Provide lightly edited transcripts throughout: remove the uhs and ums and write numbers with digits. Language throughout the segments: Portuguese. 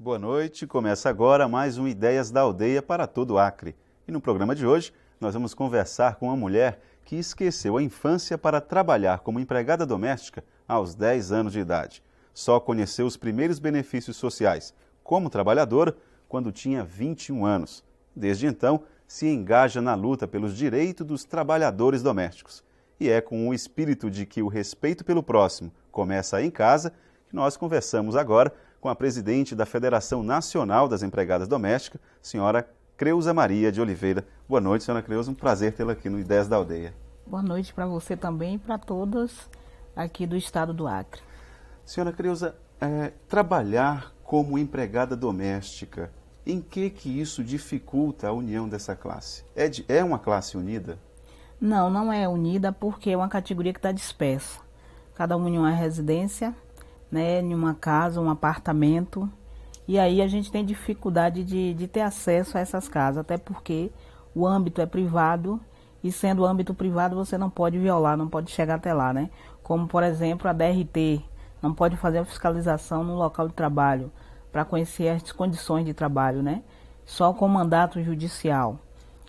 boa noite. Começa agora mais um Ideias da Aldeia para todo o Acre. E no programa de hoje, nós vamos conversar com uma mulher que esqueceu a infância para trabalhar como empregada doméstica aos 10 anos de idade. Só conheceu os primeiros benefícios sociais como trabalhadora quando tinha 21 anos. Desde então, se engaja na luta pelos direitos dos trabalhadores domésticos. E é com o espírito de que o respeito pelo próximo começa aí em casa que nós conversamos agora com a presidente da Federação Nacional das Empregadas Domésticas, senhora Creuza Maria de Oliveira. Boa noite, senhora Creuza, um prazer tê-la aqui no Ideias da Aldeia. Boa noite para você também e para todos aqui do estado do Acre. Senhora Creuza, trabalhar como empregada doméstica, em que isso dificulta a união dessa classe? É uma classe unida? Não, não é unida porque é uma categoria que está dispersa. Cada um em uma residência, né, em uma casa, um apartamento. E aí a gente tem dificuldade de ter acesso a essas casas, até porque o âmbito é privado e sendo o âmbito privado você não pode violar, não pode chegar até lá, né? Como, por exemplo, a DRT não pode fazer a fiscalização no local de trabalho para conhecer as condições de trabalho, né? Só com mandato judicial.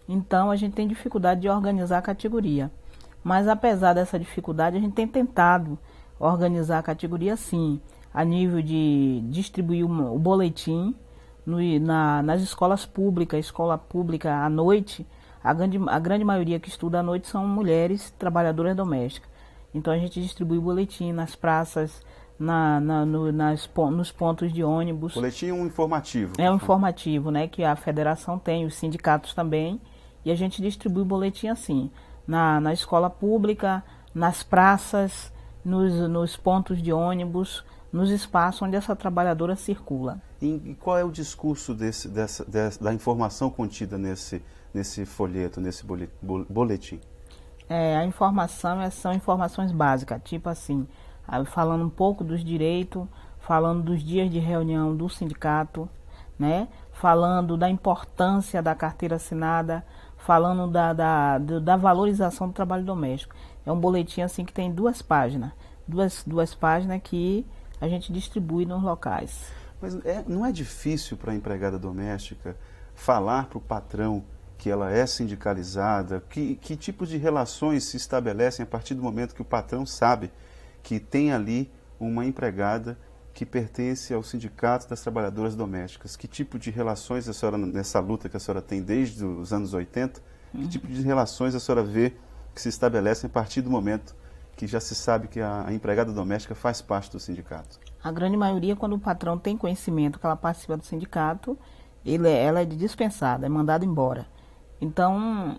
Então a gente tem dificuldade de organizar a categoria. Mas apesar dessa dificuldade, a gente tem tentado organizar a categoria sim, a nível de distribuir o boletim nas escolas públicas, escola pública à noite. A grande maioria que estuda à noite são mulheres trabalhadoras domésticas. Então a gente distribui o boletim nas praças, nos pontos de ônibus. Boletim é um informativo. É um informativo, né, que a federação tem, os sindicatos também, e a gente distribui o boletim assim, na escola pública, nas praças, nos pontos de ônibus, nos espaços onde essa trabalhadora circula. E qual é o discurso da informação contida nesse folheto, nesse boletim? A informação são informações básicas, tipo assim, falando um pouco dos direitos, falando dos dias de reunião do sindicato, né? Falando da importância da carteira assinada, falando da valorização do trabalho doméstico. É um boletim assim que tem 2 páginas, duas páginas que a gente distribui nos locais. Mas não é difícil para a empregada doméstica falar para o patrão que ela é sindicalizada? Que tipos de relações se estabelecem a partir do momento que o patrão sabe que tem ali uma empregada que pertence ao Sindicato das Trabalhadoras Domésticas? Que tipo de relações a senhora, nessa luta que a senhora tem desde os anos 80, que tipo de relações a senhora vê que se estabelecem a partir do momento que já se sabe que a empregada doméstica faz parte do sindicato? A grande maioria, quando o patrão tem conhecimento que ela participa do sindicato, ela é dispensada, é mandada embora. Então,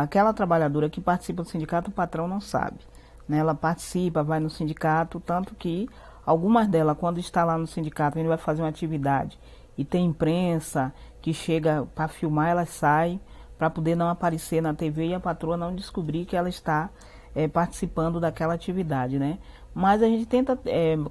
aquela trabalhadora que participa do sindicato, o patrão não sabe, né? Ela participa, vai no sindicato, tanto que algumas delas, quando está lá no sindicato, ele vai fazer uma atividade e tem imprensa que chega para filmar, elas saem para poder não aparecer na TV e a patroa não descobrir que ela está participando daquela atividade, né? Mas a gente tenta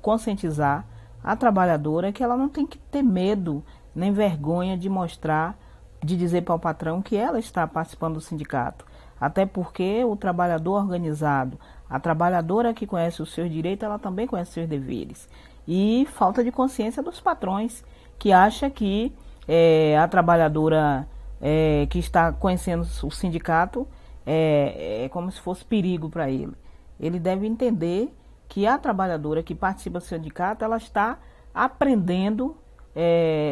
conscientizar a trabalhadora que ela não tem que ter medo nem vergonha de mostrar, de dizer para o patrão que ela está participando do sindicato. Até porque o trabalhador organizado, a trabalhadora que conhece os seus direitos, ela também conhece os seus deveres. E falta de consciência dos patrões, que acha que a trabalhadora que está conhecendo o sindicato é como se fosse perigo para ele. Ele deve entender que a trabalhadora que participa do sindicato, ela está aprendendo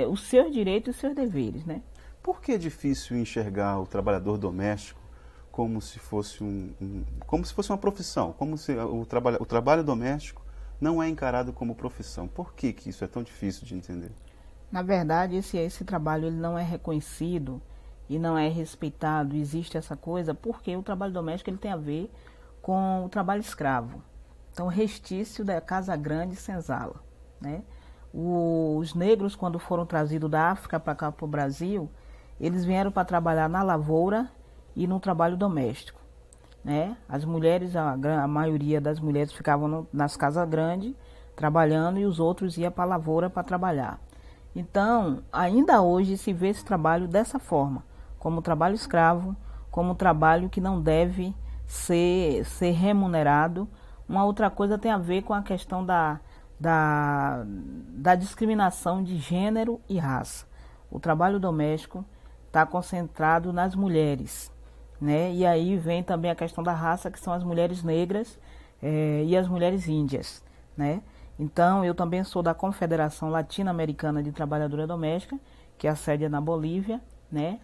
os seus direitos e os seus deveres, né? Por que é difícil enxergar o trabalhador doméstico como se fosse como se fosse uma profissão, como se o trabalho doméstico não é encarado como profissão? Por que isso é tão difícil de entender? Na verdade, esse trabalho ele não é reconhecido e não é respeitado, existe essa coisa, porque o trabalho doméstico ele tem a ver com o trabalho escravo. Então, restício da Casa Grande e Senzala, né? Os negros, quando foram trazidos da África para cá, para o Brasil, eles vieram para trabalhar na lavoura e no trabalho doméstico, né? As mulheres, a maioria das mulheres ficavam nas casas grandes, trabalhando, e os outros iam para a lavoura para trabalhar. Então, ainda hoje se vê esse trabalho dessa forma, como trabalho escravo, como trabalho que não deve ser remunerado. Uma outra coisa tem a ver com a questão da discriminação de gênero e raça. O trabalho doméstico está concentrado nas mulheres, né? E aí vem também a questão da raça, que são as mulheres negras e as mulheres índias, né? Então, eu também sou da Confederação Latino-Americana de Trabalhadora Doméstica, que é a sede na Bolívia, né?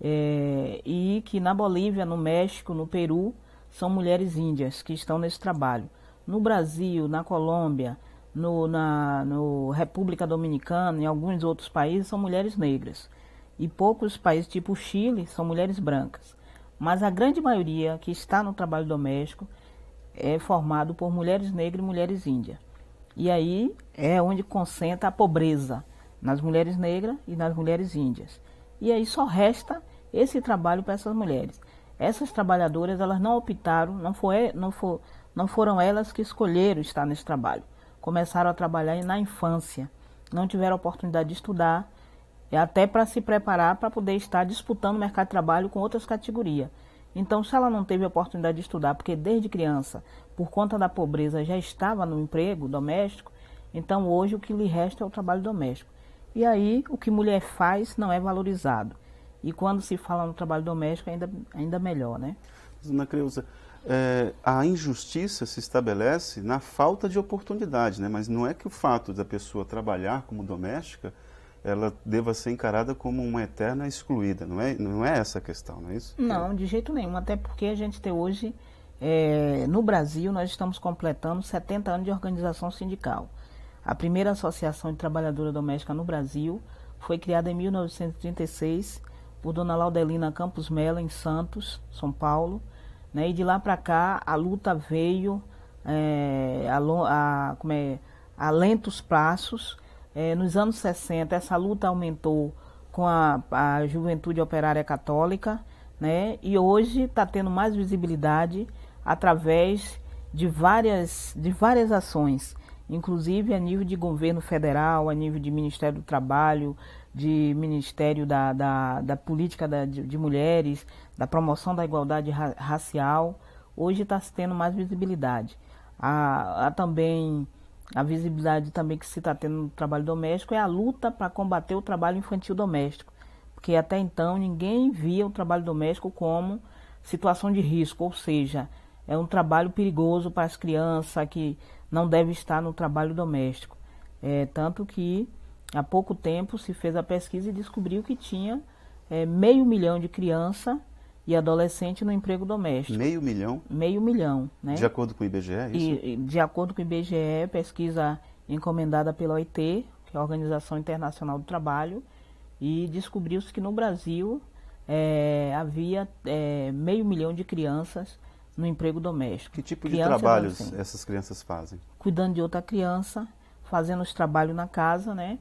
E que na Bolívia, no México, no Peru, são mulheres índias que estão nesse trabalho. No Brasil, na Colômbia, no República Dominicana e alguns outros países são mulheres negras. E poucos países, tipo o Chile, são mulheres brancas. Mas a grande maioria que está no trabalho doméstico é formado por mulheres negras e mulheres índias. E aí é onde concentra a pobreza, nas mulheres negras e nas mulheres índias. E aí só resta esse trabalho para essas mulheres. Essas trabalhadoras, elas não optaram, não foram elas que escolheram estar nesse trabalho. Começaram a trabalhar na infância, não tiveram oportunidade de estudar, até para se preparar para poder estar disputando o mercado de trabalho com outras categorias. Então, se ela não teve a oportunidade de estudar, porque desde criança, por conta da pobreza, já estava no emprego doméstico, então hoje o que lhe resta é o trabalho doméstico. E aí, o que mulher faz não é valorizado. E quando se fala no trabalho doméstico, ainda melhor, né? Dona Creuza, a injustiça se estabelece na falta de oportunidade, né? Mas não é que o fato da pessoa trabalhar como doméstica, ela deva ser encarada como uma eterna excluída, não é essa a questão, não é isso? Não, de jeito nenhum, até porque a gente tem hoje, no Brasil, nós estamos completando 70 anos de organização sindical. A primeira associação de trabalhadora doméstica no Brasil foi criada em 1936 por Dona Laudelina Campos Mello, em Santos, São Paulo, né? E de lá para cá a luta veio a lentos passos. Nos anos 60 essa luta aumentou com a Juventude Operária Católica, né? E hoje está tendo mais visibilidade através de várias ações, inclusive a nível de governo federal, a nível de Ministério do Trabalho, de Ministério da Política de Mulheres, da promoção da igualdade racial. Hoje está se tendo mais visibilidade. Há também a visibilidade também que se está tendo no trabalho doméstico é a luta para combater o trabalho infantil doméstico, porque até então ninguém via o trabalho doméstico como situação de risco, ou seja, é um trabalho perigoso para as crianças que não devem estar no trabalho doméstico. Tanto que há pouco tempo se fez a pesquisa e descobriu que tinha 500 mil de crianças e adolescentes no emprego doméstico. 500 mil? 500 mil, né? De acordo com o IBGE, é isso? E de acordo com o IBGE, pesquisa encomendada pela OIT, que é a Organização Internacional do Trabalho, e descobriu-se que no Brasil havia 500 mil de crianças no emprego doméstico. Que tipo de trabalhos essas crianças fazem? Cuidando de outra criança, fazendo os trabalhos na casa, né?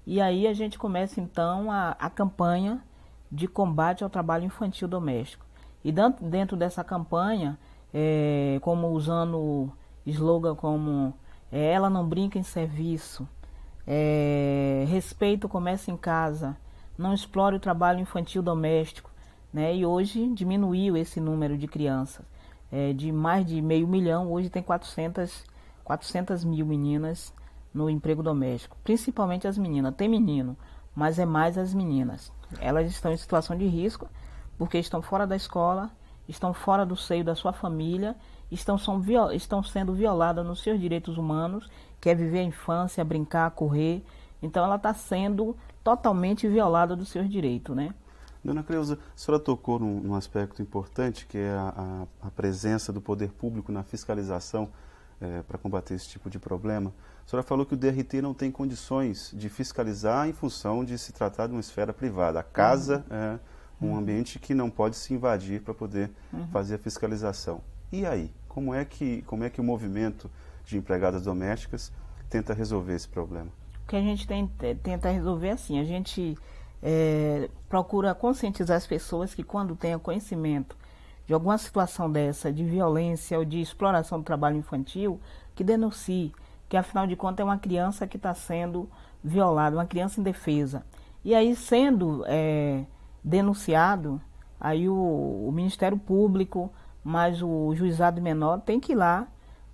E aí a gente começa então a campanha de combate ao trabalho infantil doméstico. E dentro dessa campanha, como usando slogan como ela não brinca em serviço, respeito o comércio em casa, não explore o trabalho infantil doméstico, né? E hoje diminuiu esse número de crianças. De mais de 500 mil, hoje tem 400 mil meninas no emprego doméstico, principalmente as meninas. Tem menino, mas é mais as meninas. Elas estão em situação de risco porque estão fora da escola, estão fora do seio da sua família, estão sendo violadas nos seus direitos humanos, que é viver a infância, brincar, correr. Então ela está sendo totalmente violada dos seus direitos, né? Dona Creuza, a senhora tocou num aspecto importante, que é a presença do poder público na fiscalização para combater esse tipo de problema. A senhora falou que o DRT não tem condições de fiscalizar em função de se tratar de uma esfera privada. A casa é um ambiente que não pode se invadir para poder fazer a fiscalização. E aí? Como é que o movimento de empregadas domésticas tenta resolver esse problema? O que a gente tenta resolver é assim, a gente procura conscientizar as pessoas que quando tenham conhecimento de alguma situação dessa, de violência ou de exploração do trabalho infantil, que denuncie, que afinal de contas é uma criança que está sendo violada, uma criança indefesa. E aí, sendo denunciado, aí o Ministério Público, mais o juizado menor, tem que ir lá,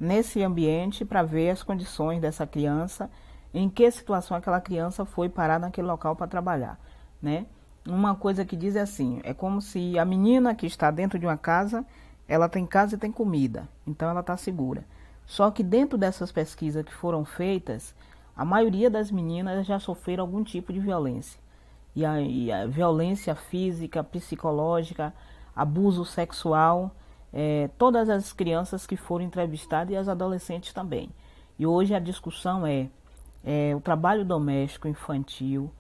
nesse ambiente para ver as condições dessa criança, em que situação aquela criança foi parar naquele local para trabalhar, né? Uma coisa que diz é assim, é como se a menina que está dentro de uma casa, ela tem casa e tem comida, então ela está segura. Só que dentro dessas pesquisas que foram feitas, a maioria das meninas já sofreram algum tipo de violência. E a violência física, psicológica, abuso sexual, todas as crianças que foram entrevistadas e as adolescentes também. E hoje a discussão o trabalho doméstico infantil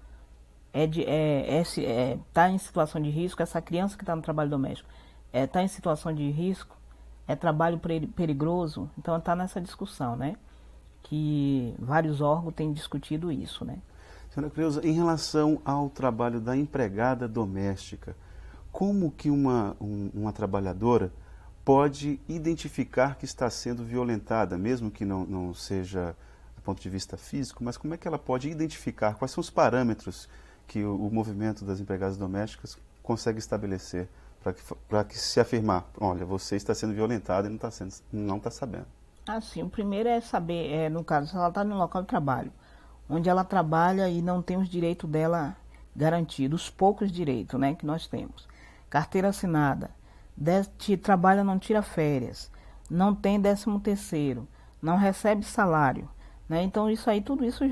está em situação de risco. Essa criança que está no trabalho doméstico está em situação de risco, é trabalho perigoso. Então está nessa discussão, né? Que vários órgãos têm discutido isso, né? Senhora Creuza, em relação ao trabalho da empregada doméstica, como que uma trabalhadora pode identificar que está sendo violentada, mesmo que não seja do ponto de vista físico, mas como é que ela pode identificar, quais são os parâmetros que o movimento das empregadas domésticas consegue estabelecer para que se afirmar, olha, você está sendo violentada e não está sabendo? Assim, o primeiro é saber, no caso, se ela está no local de trabalho, onde ela trabalha e não tem os direitos dela garantidos, os poucos direitos, né, que nós temos. Carteira assinada, trabalha, não tira férias, não tem 13º, não recebe salário, né? Então isso aí, tudo isso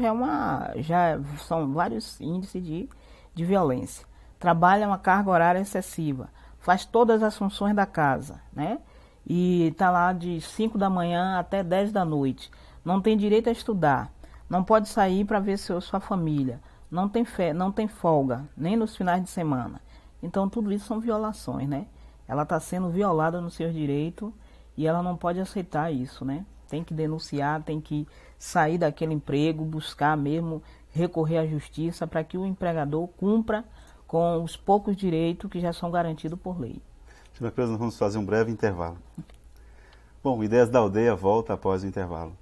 já são vários índices de violência. Trabalha uma carga horária excessiva, faz todas as funções da casa, né? E está lá de 5 da manhã até 10 da noite, não tem direito a estudar, não pode sair para ver sua família, não tem folga, nem nos finais de semana. Então tudo isso são violações, né? Ela está sendo violada nos seus direitos e ela não pode aceitar isso, né? Tem que denunciar, tem que sair daquele emprego, buscar mesmo, recorrer à justiça para que o empregador cumpra com os poucos direitos que já são garantidos por lei. Senhora Creuza, nós vamos fazer um breve intervalo. Bom, Ideias da Aldeia volta após o intervalo.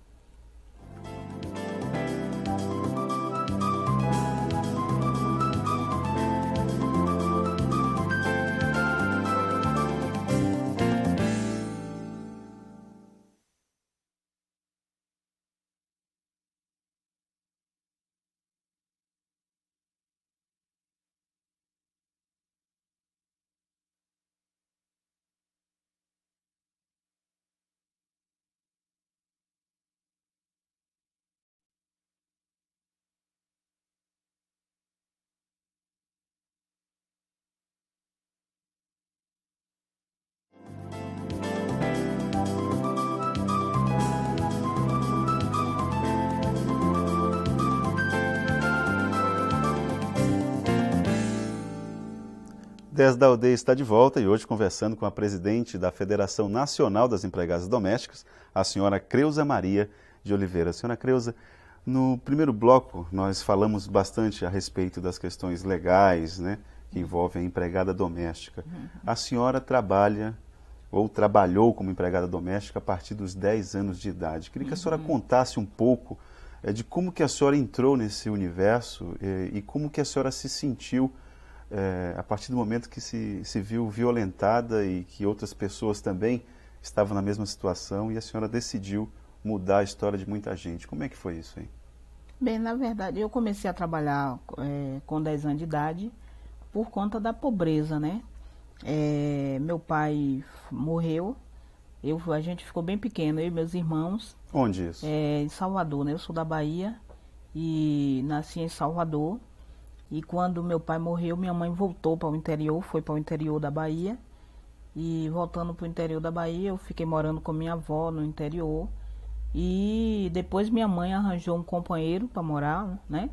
Ideias da Aldeia está de volta e hoje conversando com a presidente da Federação Nacional das Empregadas Domésticas, a senhora Creuza Maria de Oliveira. Senhora Creuza, no primeiro bloco nós falamos bastante a respeito das questões legais, né, que envolvem a empregada doméstica. A senhora trabalha ou trabalhou como empregada doméstica a partir dos 10 anos de idade. Queria que a senhora contasse um pouco de como que a senhora entrou nesse universo e como que a senhora se sentiu a partir do momento que se viu violentada e que outras pessoas também estavam na mesma situação e a senhora decidiu mudar a história de muita gente. Como é que foi isso aí? Bem, na verdade, eu comecei a trabalhar com 10 anos de idade por conta da pobreza, né? Meu pai morreu, a gente ficou bem pequeno, eu e meus irmãos. Onde isso? Em Salvador, né? Eu sou da Bahia e nasci em Salvador. E quando meu pai morreu, minha mãe voltou para o interior, foi para o interior da Bahia. E voltando para o interior da Bahia, eu fiquei morando com minha avó no interior. E depois minha mãe arranjou um companheiro para morar, né?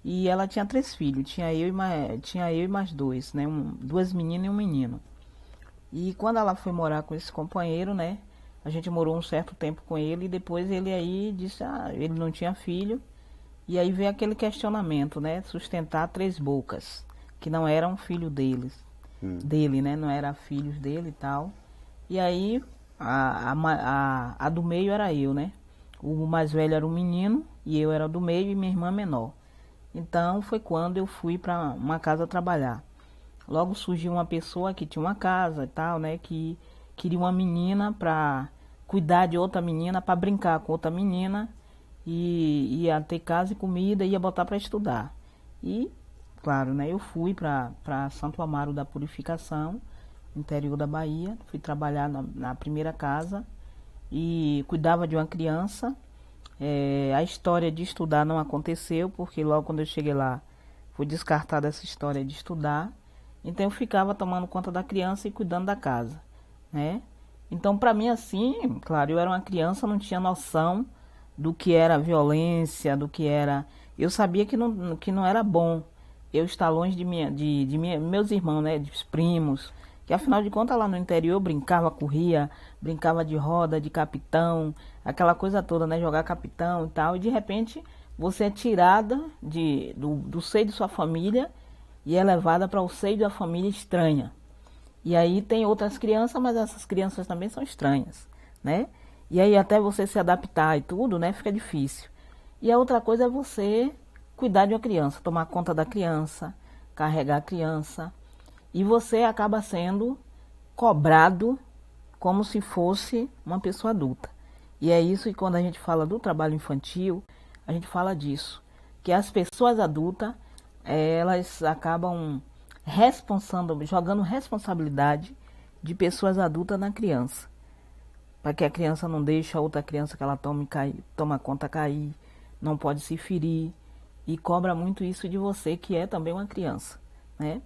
E ela tinha 3 filhos, tinha eu e mais 2, né? 2 meninas e um menino. E quando ela foi morar com esse companheiro, né? A gente morou um certo tempo com ele e depois ele aí disse, ele não tinha filho. E aí veio aquele questionamento, né? Sustentar 3 bocas, que não eram filho dele, né? Não eram filhos dele e tal. E aí a do meio era eu, né? O mais velho era um menino e eu era do meio e minha irmã menor. Então foi quando eu fui para uma casa trabalhar. Logo surgiu uma pessoa que tinha uma casa e tal, né? Que queria uma menina para cuidar de outra menina, para brincar com outra menina, e ia ter casa e comida, ia botar para estudar. E, claro, né, eu fui para Santo Amaro da Purificação, interior da Bahia, fui trabalhar na primeira casa e cuidava de uma criança. A história de estudar não aconteceu, porque logo quando eu cheguei lá, foi descartada essa história de estudar. Então eu ficava tomando conta da criança e cuidando da casa, né? Então para mim assim, claro, eu era uma criança, não tinha noção do que era violência, do que era... Eu sabia que não era bom eu estar longe de meus irmãos, né, de primos, que afinal de contas lá no interior eu brincava, corria, brincava de roda, de capitão, aquela coisa toda, né, jogar capitão e tal, e de repente você é tirada do seio de sua família e é levada para o seio da família estranha. E aí tem outras crianças, mas essas crianças também são estranhas, né? E aí até você se adaptar e tudo, né, fica difícil. E a outra coisa é você cuidar de uma criança, tomar conta da criança, carregar a criança. E você acaba sendo cobrado como se fosse uma pessoa adulta. E é isso que quando a gente fala do trabalho infantil, a gente fala disso. Que as pessoas adultas, elas acabam jogando responsabilidade de pessoas adultas na criança. Para que a criança não deixe a outra criança que ela toma conta cair, não pode se ferir. E cobra muito isso de você, que é também uma criança, né?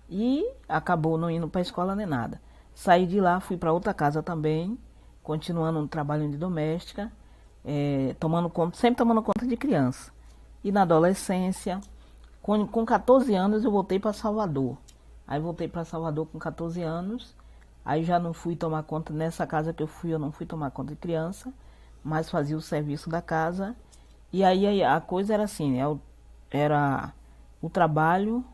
E acabou não indo para a escola nem nada. Saí de lá, fui para outra casa também, continuando no trabalho de doméstica, sempre tomando conta de criança. E na adolescência, com 14 anos, eu voltei para Salvador. Aí voltei para Salvador com 14 anos, aí já não fui tomar conta, nessa casa que eu não fui tomar conta de criança, mas fazia o serviço da casa. E aí a coisa era assim, né? Era o trabalho,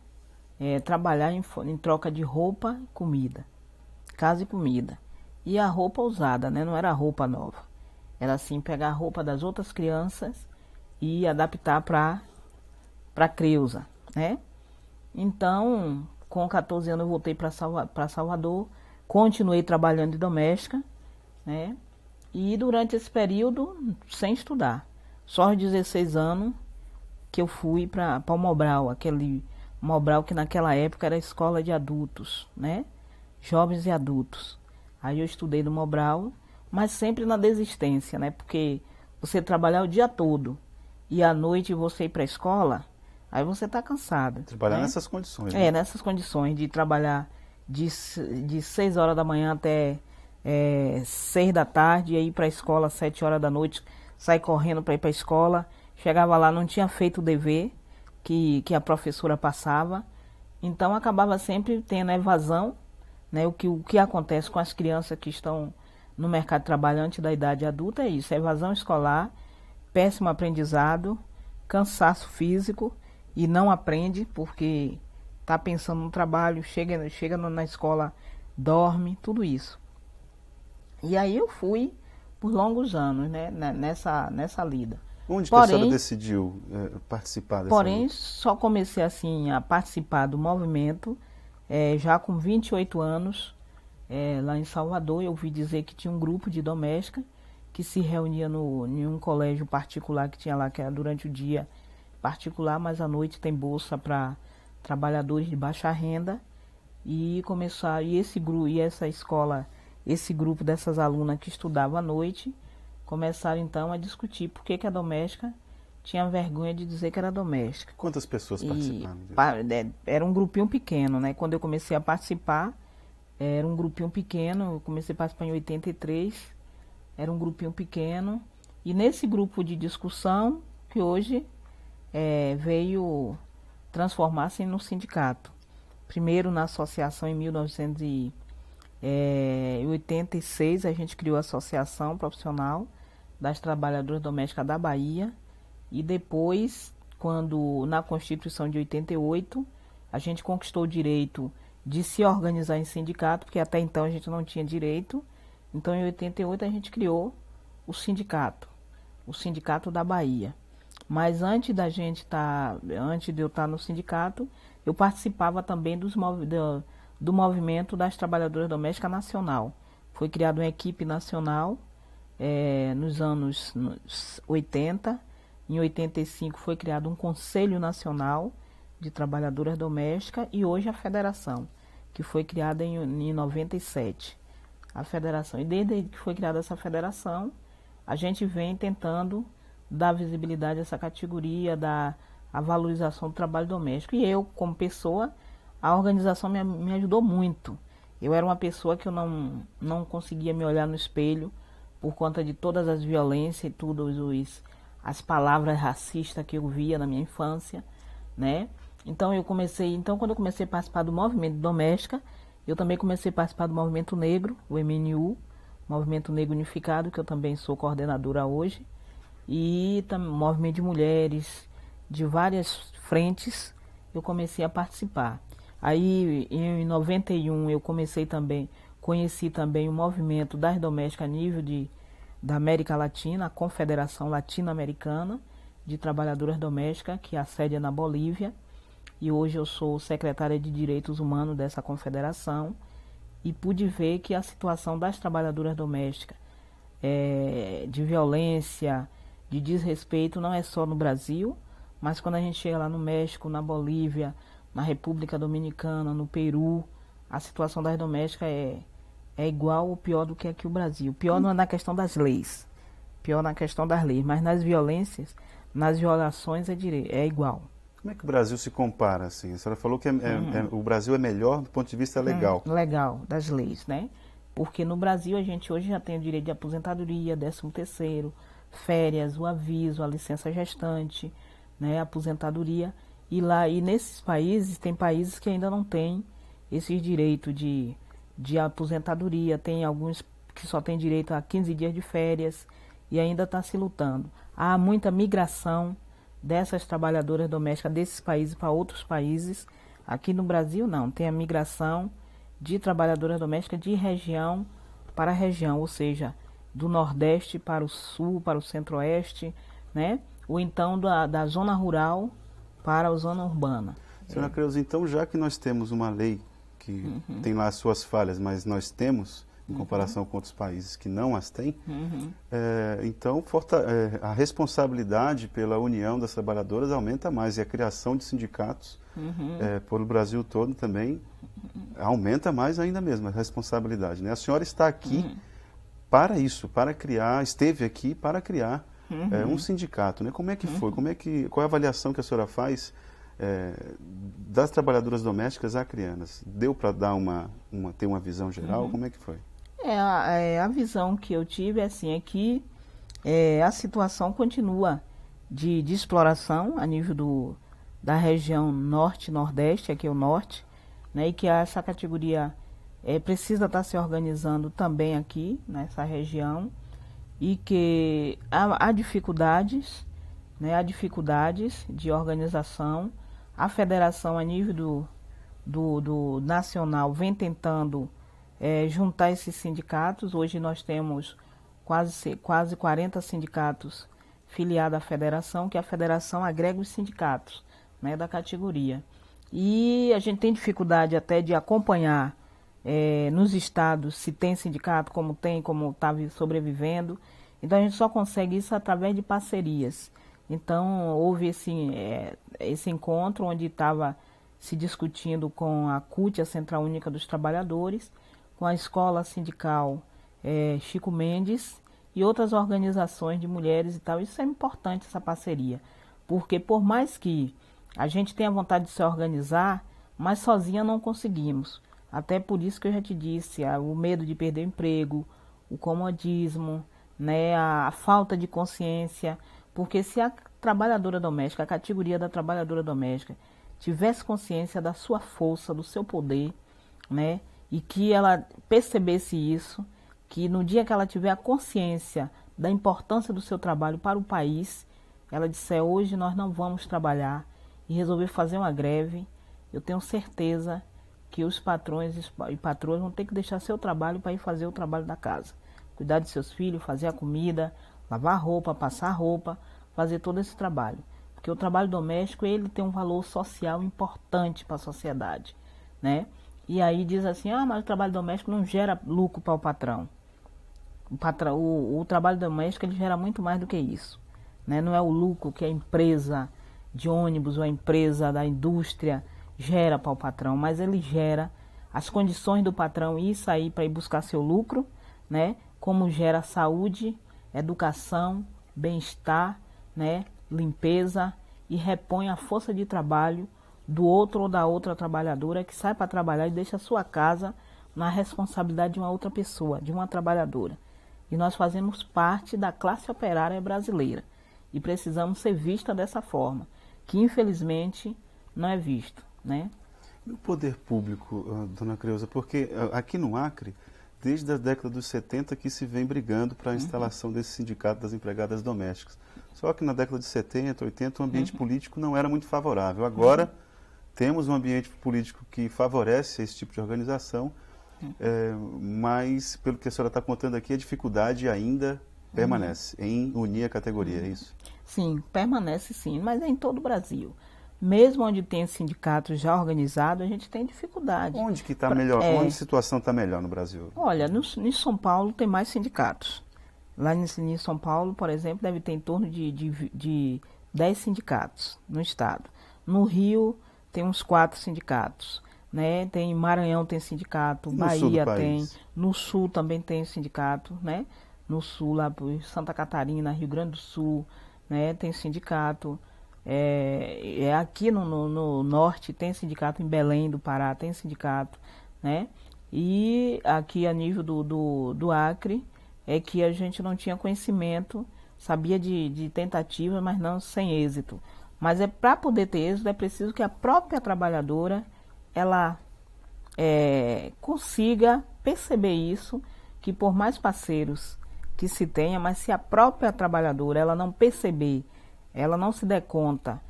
trabalhar em troca de roupa e comida, casa e comida. E a roupa usada, né? Não era roupa nova. Era assim, pegar a roupa das outras crianças e adaptar para Creuza, né? Então, com 14 anos eu voltei para Salvador, continuei trabalhando de doméstica, né? E durante esse período, sem estudar. Só aos 16 anos que eu fui para o Mobral, aquele Mobral que naquela época era escola de adultos, né? Jovens e adultos. Aí eu estudei no Mobral, mas sempre na desistência, né? Porque você trabalhar o dia todo e à noite você ir para a escola, aí você está cansado. Trabalhar, né? Nessas condições. Né? Nessas condições de trabalhar de 6 horas da manhã até 6 da tarde, e aí ir para a escola às 7 horas da noite, sair correndo para ir para a escola. Chegava lá, não tinha feito o dever que a professora passava. Então acabava sempre tendo a evasão, né? O que acontece com as crianças que estão no mercado de trabalho antes da idade adulta é isso, é evasão escolar, péssimo aprendizado, cansaço físico e não aprende porque está pensando no trabalho, chega na escola, dorme, tudo isso. E aí eu fui por longos anos, né, nessa lida. Onde que a senhora decidiu participar dessa Porém, luta? só comecei assim a participar do movimento já com 28 anos, lá em Salvador. Eu ouvi dizer que tinha um grupo de doméstica que se reunia em um colégio particular que tinha lá, que era durante o dia particular, mas à noite tem bolsa para trabalhadores de baixa renda. E esse grupo dessas alunas que estudavam à noite, começaram então a discutir por que a doméstica tinha vergonha de dizer que era doméstica. Quantas pessoas participaram disso? Era um grupinho pequeno, né? Quando eu comecei a participar, era um grupinho pequeno, eu comecei a participar em 83, era um grupinho pequeno, e nesse grupo de discussão, que hoje veio transformar-se no sindicato. Primeiro na associação em 1986, a gente criou a Associação Profissional das Trabalhadoras Domésticas da Bahia, e depois, quando na Constituição de 88, a gente conquistou o direito de se organizar em sindicato, porque até então a gente não tinha direito. Então em 88 a gente criou o sindicato da Bahia. Mas antes de eu estar no sindicato, eu participava também do movimento das trabalhadoras domésticas nacional. Foi criada uma equipe nacional nos 80. Em 85 foi criado um Conselho Nacional de Trabalhadoras Domésticas e hoje a Federação, que foi criada em 97. A Federação. E desde que foi criada essa federação, a gente vem tentando dar visibilidade a essa categoria, dar a valorização do trabalho doméstico. E eu, como pessoa, a organização me ajudou muito. Eu era uma pessoa que eu não conseguia me olhar no espelho por conta de todas as violências e tudo, as palavras racistas que eu via na minha infância, né? Então quando eu comecei a participar do movimento doméstica, eu também comecei a participar do movimento negro, o MNU, Movimento Negro Unificado, que eu também sou coordenadora hoje, e movimento de mulheres, de várias frentes, eu comecei a participar. Aí, em 91, eu conheci também o movimento das domésticas a nível da América Latina, a Confederação Latino-Americana de Trabalhadoras Domésticas, que a sede é na Bolívia, e hoje eu sou secretária de Direitos Humanos dessa confederação, e pude ver que a situação das trabalhadoras domésticas, de violência, de desrespeito, não é só no Brasil, mas quando a gente chega lá no México, na Bolívia, na República Dominicana, no Peru, a situação das domésticas é igual ou pior do que aqui o Brasil. Pior não é na questão das leis, pior na questão das leis, mas nas violências, nas violações é igual. Como é que o Brasil se compara, assim? A senhora falou que o Brasil é melhor do ponto de vista legal. Legal, das leis, né? Porque no Brasil a gente hoje já tem o direito de aposentadoria, 13º, férias, o aviso, a licença gestante, né? Aposentadoria. E nesses países, tem países que ainda não têm esse direito de aposentadoria, tem alguns que só têm direito a 15 dias de férias e ainda está se lutando. Há muita migração dessas trabalhadoras domésticas desses países para outros países. Aqui no Brasil não, tem a migração de trabalhadoras domésticas de região para região, ou seja, do Nordeste para o Sul, para o Centro-Oeste, né? Ou então da zona rural para a zona urbana. Senhora Creuza, então já que nós temos uma lei que tem lá as suas falhas, mas nós temos, em comparação com outros países que não as têm, então a responsabilidade pela união das trabalhadoras aumenta mais e a criação de sindicatos pelo Brasil todo também aumenta mais ainda mesmo a responsabilidade, né? A senhora está aqui para isso, esteve aqui para criar um sindicato, né? Como é que foi? Qual é a avaliação que a senhora faz das trabalhadoras domésticas acreanas? Deu para dar ter uma visão geral? Como é que foi? A visão que eu tive é que a situação continua de exploração a nível da região norte e nordeste, aqui é o norte, né, e que essa categoria precisa estar se organizando também aqui nessa região e que há dificuldades, né, há dificuldades de organização. A federação a nível do nacional vem tentando juntar esses sindicatos. Hoje nós temos quase 40 sindicatos filiados à federação, que a federação agrega os sindicatos, né, da categoria. E a gente tem dificuldade até de acompanhar nos estados se tem sindicato, como está sobrevivendo. Então a gente só consegue isso através de parcerias. Então houve esse encontro onde estava se discutindo com a CUT, a Central Única dos Trabalhadores, com a Escola Sindical Chico Mendes e outras organizações de mulheres e tal. Isso é importante, essa parceria, porque por mais que a gente tenha vontade de se organizar, mas sozinha não conseguimos. Até por isso que eu já te disse, o medo de perder o emprego, o comodismo, né, a falta de consciência, porque se a trabalhadora doméstica, a categoria da trabalhadora doméstica, tivesse consciência da sua força, do seu poder, né, e que ela percebesse isso, que no dia que ela tiver a consciência da importância do seu trabalho para o país, ela disser, hoje nós não vamos trabalhar, e resolver fazer uma greve, eu tenho certeza que os patrões e patroas vão ter que deixar seu trabalho para ir fazer o trabalho da casa. Cuidar de seus filhos, fazer a comida, lavar roupa, passar roupa, fazer todo esse trabalho. Porque o trabalho doméstico, ele tem um valor social importante para a sociedade, né? E aí diz assim, mas o trabalho doméstico não gera lucro para o patrão. O trabalho doméstico ele gera muito mais do que isso, né? Não é o lucro que a empresa de ônibus ou a empresa da indústria gera para o patrão, mas ele gera as condições do patrão ir sair para ir buscar seu lucro, né? Como gera saúde, educação, bem-estar, né? Limpeza, e repõe a força de trabalho do outro ou da outra trabalhadora que sai para trabalhar e deixa a sua casa na responsabilidade de uma outra pessoa, de uma trabalhadora. E nós fazemos parte da classe operária brasileira e precisamos ser vista dessa forma, que infelizmente não é visto, né? E o poder público, dona Creuza, porque aqui no Acre, desde a década dos 70 que se vem brigando para a instalação desse sindicato das empregadas domésticas. Só que na década de 70, 80, o ambiente político não era muito favorável. Agora, temos um ambiente político que favorece esse tipo de organização, mas, pelo que a senhora está contando aqui, a dificuldade ainda permanece em unir a categoria, é isso? Sim, permanece sim, mas é em todo o Brasil. Mesmo onde tem sindicatos já organizados, a gente tem dificuldade. Onde que está melhor? Onde a situação está melhor no Brasil? Olha, em São Paulo tem mais sindicatos. Lá em São Paulo, por exemplo, deve ter em torno de 10 sindicatos no estado. No Rio tem uns 4 sindicatos, né? Tem Maranhão tem sindicato, Bahia tem, no Sul também tem sindicato, né? No Sul, lá por Santa Catarina, Rio Grande do Sul, né? Tem sindicato. Aqui no Norte tem sindicato, em Belém do Pará tem sindicato, né? E aqui a nível do Acre é que a gente não tinha conhecimento, sabia de tentativa, mas não sem êxito. Mas para poder ter êxito é preciso que a própria trabalhadora ela consiga perceber isso, que por mais parceiros que se tenha, mas se a própria trabalhadora ela não perceber, ela não se der conta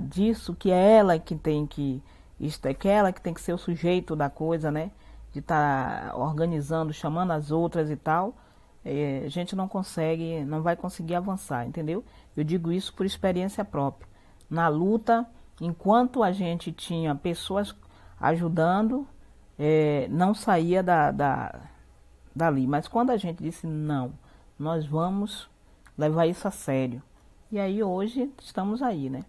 disso, que é ela que tem que ela que tem que ser o sujeito da coisa, né? De estar organizando, chamando as outras e tal, a gente não vai conseguir avançar, entendeu? Eu digo isso por experiência própria. Na luta, enquanto a gente tinha pessoas ajudando, não saía dali. Mas quando a gente disse, não, nós vamos levar isso a sério. E aí hoje estamos aí, né?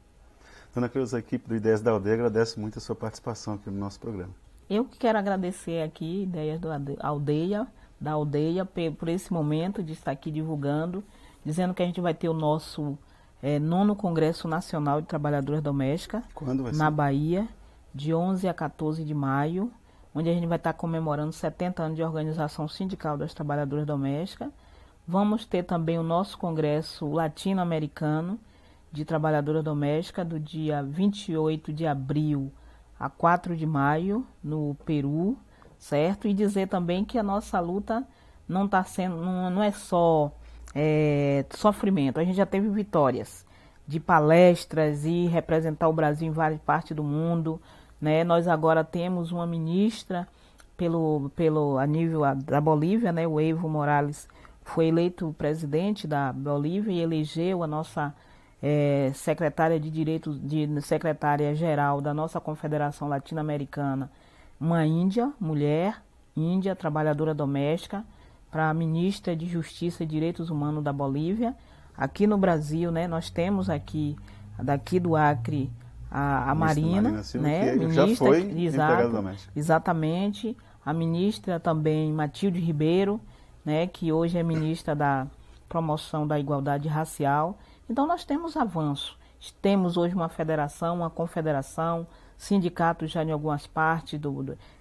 Dona Creuza, a equipe do Ideias da Aldeia agradece muito a sua participação aqui no nosso programa. Eu que quero agradecer aqui, Ideias da Aldeia, por esse momento de estar aqui divulgando, dizendo que a gente vai ter o nosso 9º Congresso Nacional de Trabalhadoras Domésticas, na Bahia, de 11 a 14 de maio, onde a gente vai estar comemorando 70 anos de organização sindical das trabalhadoras domésticas. Vamos ter também o nosso Congresso Latino-Americano de Trabalhadoras Domésticas, do dia 28 de abril a 4 de maio, no Peru, certo? E dizer também que a nossa luta não é só sofrimento. A gente já teve vitórias de palestras e representar o Brasil em várias partes do mundo, né? Nós agora temos uma ministra a nível da Bolívia, né? O Evo Morales foi eleito presidente da Bolívia e elegeu a nossa secretária de direitos, secretária-geral da nossa Confederação Latino-Americana, uma mulher índia, trabalhadora doméstica, para a ministra de Justiça e Direitos Humanos da Bolívia. Aqui no Brasil, né, nós temos aqui, daqui do Acre, a Marina, Silva, né, que ministra, já foi empregada doméstica. Exatamente, a ministra também Matilde Ribeiro, né, que hoje é ministra da Promoção da Igualdade Racial. Então nós temos avanço. Temos hoje uma federação, uma confederação, sindicatos já em algumas partes,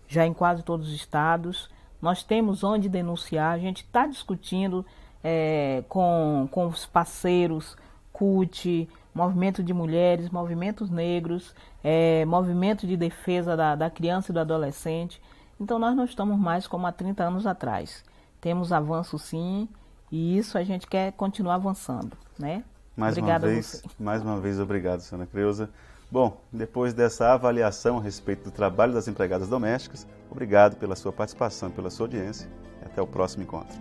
já em quase todos os estados. Nós temos onde denunciar, a gente está discutindo com os parceiros, CUT, Movimento de Mulheres, Movimentos Negros, Movimento de Defesa da Criança e do Adolescente. Então nós não estamos mais como há 30 anos atrás. Temos avanço sim, e isso a gente quer continuar avançando, né? Mais uma vez, obrigado, senhora Creuza. Bom, depois dessa avaliação a respeito do trabalho das empregadas domésticas, obrigado pela sua participação e pela sua audiência. E até o próximo encontro.